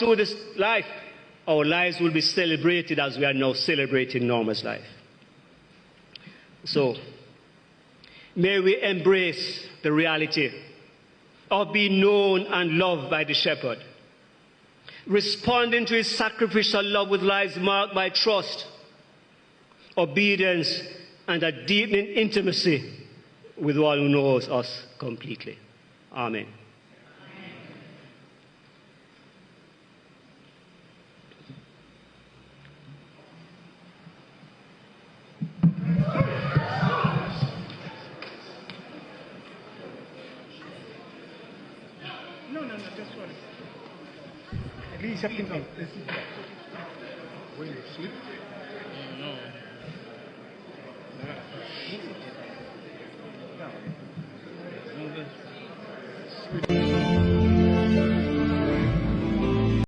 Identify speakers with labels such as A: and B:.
A: through this life, our lives will be celebrated as we are now celebrating Norma's life. So, may we embrace the reality of being known and loved by the shepherd, responding to his sacrificial love with lives marked by trust, obedience, and a deepening intimacy with one who knows us completely. Amen.
B: No, just one. At least something. When you sleep? No.